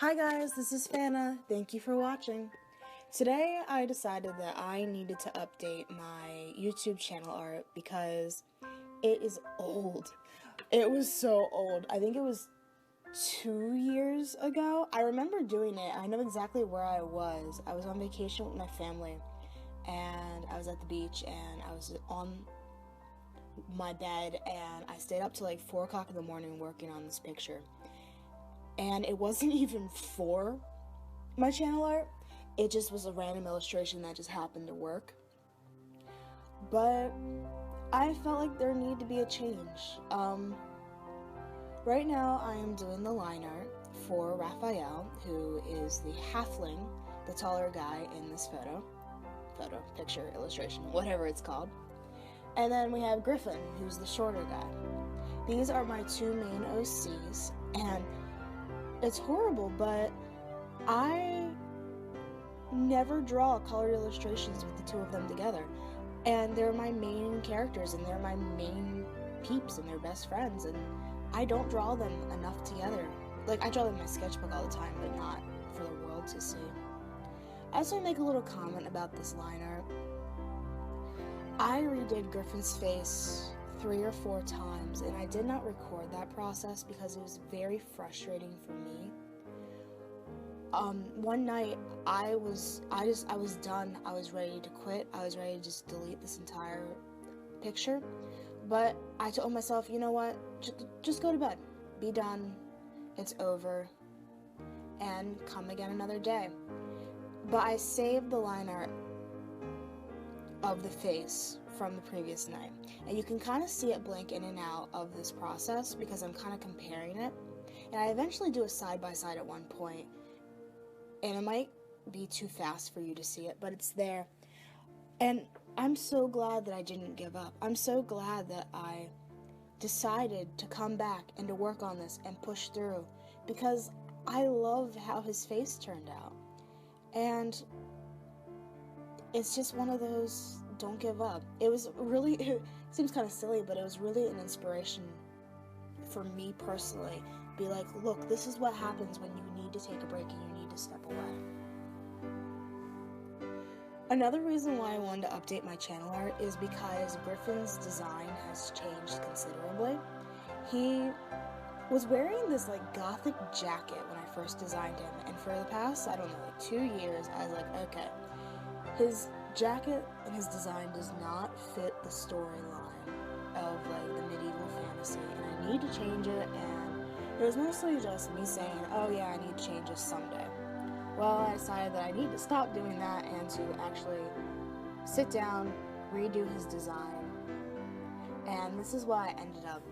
Hi guys, this is Fana. Thank you for watching. Today I decided that I needed to update my YouTube channel art because it is old. It was so old. I think it was 2 years ago. I remember doing it. I know exactly where I was. I was on vacation with my family and I was at the beach and I was on my bed and I stayed up till like 4 o'clock in the morning working on this picture. And it wasn't even for my channel art. It just was a random illustration that just happened to work. But I felt like there needed to be a change. Right now I am doing the line art for Raphael, who is the halfling, the taller guy in this picture, illustration, whatever it's called. And then we have Griffin, who's the shorter guy. These are my two main OCs, and it's horrible, but I never draw colored illustrations with the two of them together. And they're my main characters, and they're my main peeps, and they're best friends, and I don't draw them enough together. Like, I draw them in my sketchbook all the time, but not for the world to see. I also make a little comment about this line art. I redid Griffin's face 3 or 4 times, and I did not record that process because it was very frustrating for me. One night I was done. I was ready to quit. I was ready to just delete this entire picture. But I told myself, you know what? Just go to bed. Be done. It's over. And come again another day. But I saved the line art of the face from the previous night. And you can kind of see it blink in and out of this process because I'm kind of comparing it. And I eventually do a side-by-side at one point. And it might be too fast for you to see it, but it's there. And I'm so glad that I didn't give up. I'm so glad that I decided to come back and to work on this and push through because I love how his face turned out. And it's just one of those, don't give up. It was really, it seems kind of silly, but it was really an inspiration for me personally. Be like, look, this is what happens when you need to take a break and you need to step away. Another reason why I wanted to update my channel art is because Griffin's design has changed considerably. He was wearing this like gothic jacket when I first designed him, and for the past, I don't know, like 2 years, I was like, okay, his jacket and his design does not fit the storyline of like the medieval fantasy, and I need to change it. And it was mostly just me saying, oh yeah, I need to change this someday. Well, I decided that I need to stop doing that and to actually sit down, redo his design, and this is what I ended up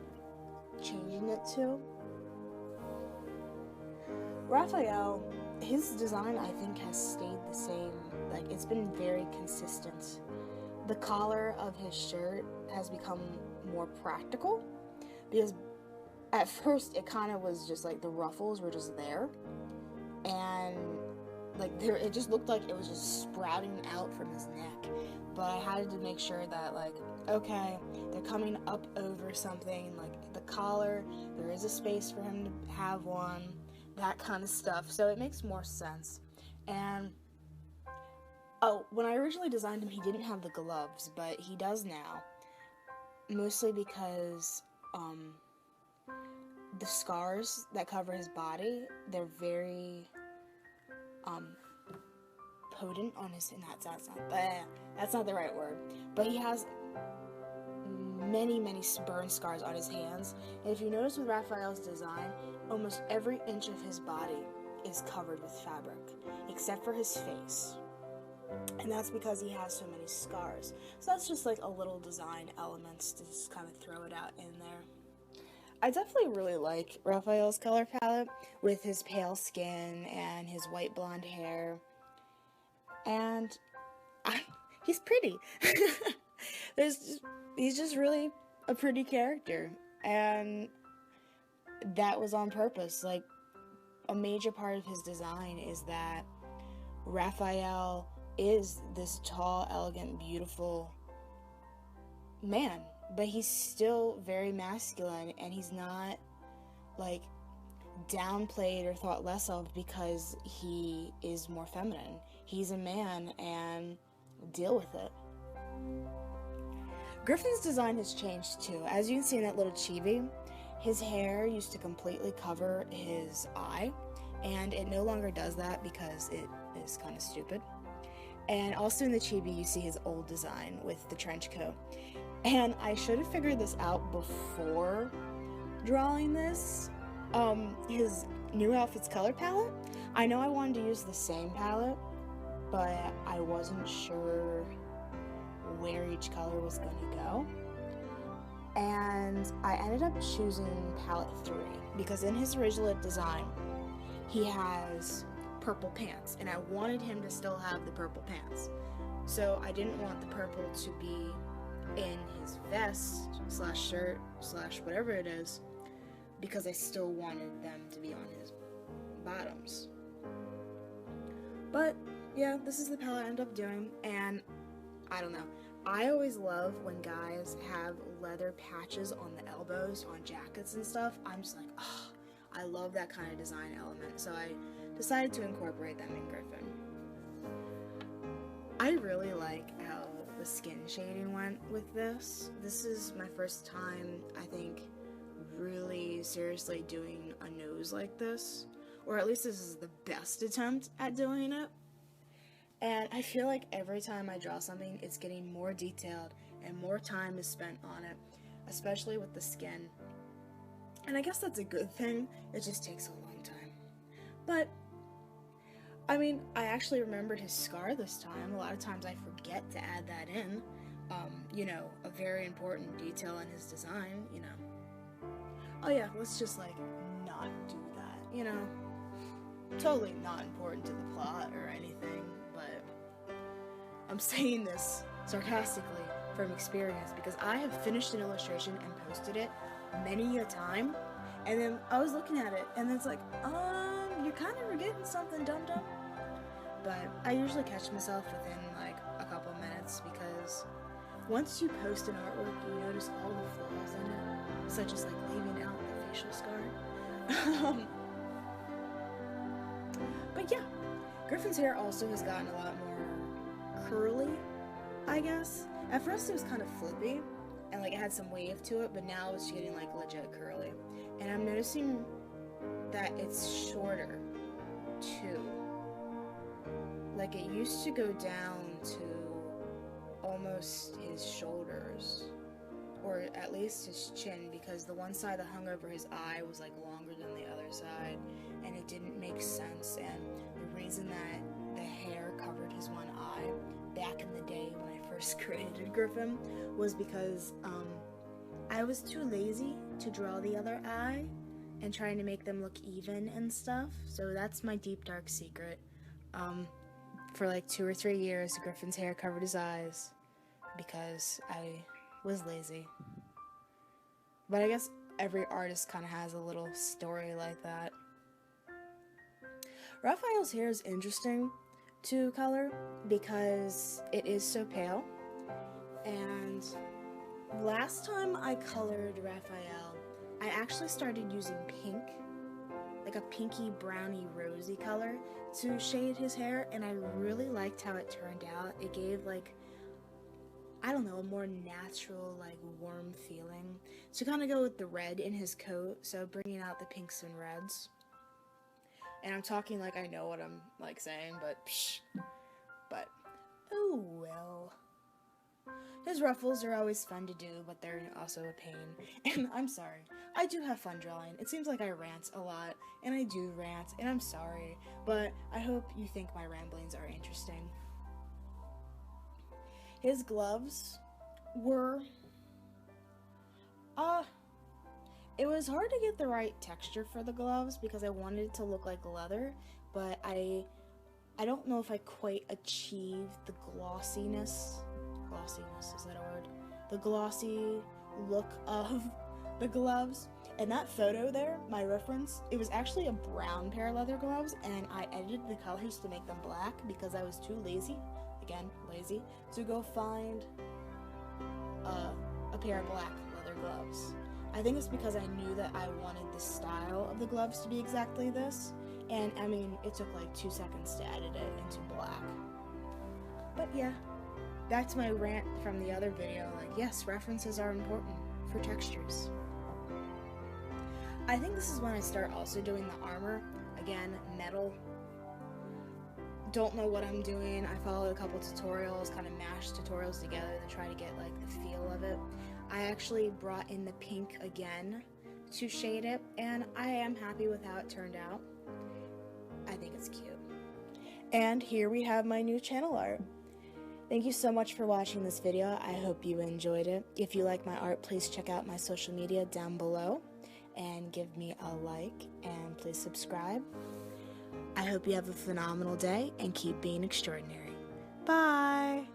changing it to. Raphael, his design I think has stayed the same. Like, it's been very consistent. The collar of his shirt has become more practical because at first it kind of was just like the ruffles were just there, and like it just looked like it was just sprouting out from his neck. But I had to make sure that, like, okay, they're coming up over something, like the collar, there is a space for him to have one, that kind of stuff. So it makes more sense. And oh, when I originally designed him, he didn't have the gloves, but he does now. Mostly because the scars that cover his body, they're very potent on his, and that's not the right word, but he has many burn scars on his hands. And if you notice with Raphael's design, almost every inch of his body is covered with fabric except for his face, and that's because he has so many scars. So that's just like a little design elements to just kind of throw it out in there. I definitely really like Raphael's color palette with his pale skin and his white blonde hair, and he's pretty. He's just really a pretty character, and that was on purpose. Like, a major part of his design is that Raphael is this tall, elegant, beautiful man, but he's still very masculine, and he's not like downplayed or thought less of because he is more feminine. He's a man, and deal with it. Griffin's design has changed too. As you can see in that little chibi, his hair used to completely cover his eye, and it no longer does that because it is kind of stupid. And also in the chibi, you see his old design with the trench coat. And I should have figured this out before drawing this. His new outfit's color palette. I know I wanted to use the same palette, but I wasn't sure where each color was going to go. And I ended up choosing palette 3 because in his original design, he has purple pants, and I wanted him to still have the purple pants. So I didn't want the purple to be in his vest / shirt / whatever it is, because I still wanted them to be on his bottoms. But yeah, this is the palette I ended up doing, and I don't know. I always love when guys have leather patches on the elbows on jackets and stuff. I'm just like, oh, I love that kind of design element, so I decided to incorporate them in Griffin. I really like how the skin shading went with this. This is my first time, I think, really seriously doing a nose like this, or at least this is the best attempt at doing it. And I feel like every time I draw something, it's getting more detailed and more time is spent on it, especially with the skin. And I guess that's a good thing. It just takes a long time. But I mean, I actually remembered his scar this time. A lot of times I forget to add that in. You know, a very important detail in his design, you know. Oh yeah, let's just like not do that, you know. Totally not important to the plot or anything, but I'm saying this sarcastically from experience because I have finished an illustration and posted it many a time, and then I was looking at it and it's like, you're kind of forgetting something, dum-dum. But I usually catch myself within like a couple minutes, because once you post an artwork, you notice all the flaws in it, such as like leaving out the facial scar. But yeah, Griffin's hair also has gotten a lot more curly, I guess. At first it was kind of flippy, and like it had some wave to it, but now it's getting like legit curly. And I'm noticing that it's shorter too. Like it used to go down to almost his shoulders, or at least his chin, because the one side that hung over his eye was like longer than the other side, and it didn't make sense. And the reason that the hair covered his one eye back in the day when I first created Griffin was because I was too lazy to draw the other eye and trying to make them look even and stuff. So that's my deep dark secret. For like 2 or 3 years, Griffin's hair covered his eyes because I was lazy. But I guess every artist kind of has a little story like that. Raphael's hair is interesting to color because it is so pale. And last time I colored Raphael, I actually started using pink, like a pinky browny rosy color, to shade his hair, and I really liked how it turned out. It gave like, I don't know, a more natural, like warm feeling to kind of go with the red in his coat, so bringing out the pinks and reds. And I'm talking like I know what I'm like saying, but oh well. His ruffles are always fun to do, but they're also a pain. And I'm sorry, I do have fun drawing. It seems like I rant a lot, and I do rant, and I'm sorry, but I hope you think my ramblings are interesting. His gloves were, it was hard to get the right texture for the gloves because I wanted it to look like leather, but I don't know if I quite achieved the glossiness, is that a word? The glossy look of the gloves. And that photo there, my reference, it was actually a brown pair of leather gloves, and I edited the colors to make them black because I was too lazy, again, lazy, to go find a pair of black leather gloves. I think it's because I knew that I wanted the style of the gloves to be exactly this, and I mean, it took like 2 seconds to edit it into black. But yeah, back to my rant from the other video, like, yes, references are important for textures. I think this is when I start also doing the armor. Again, metal. Don't know what I'm doing. I followed a couple tutorials, kind of mashed tutorials together to try to get like the feel of it. I actually brought in the pink again to shade it, and I am happy with how it turned out. I think it's cute. And here we have my new channel art. Thank you so much for watching this video. I hope you enjoyed it. If you like my art, please check out my social media down below and give me a like, and please subscribe. I hope you have a phenomenal day and keep being extraordinary. Bye!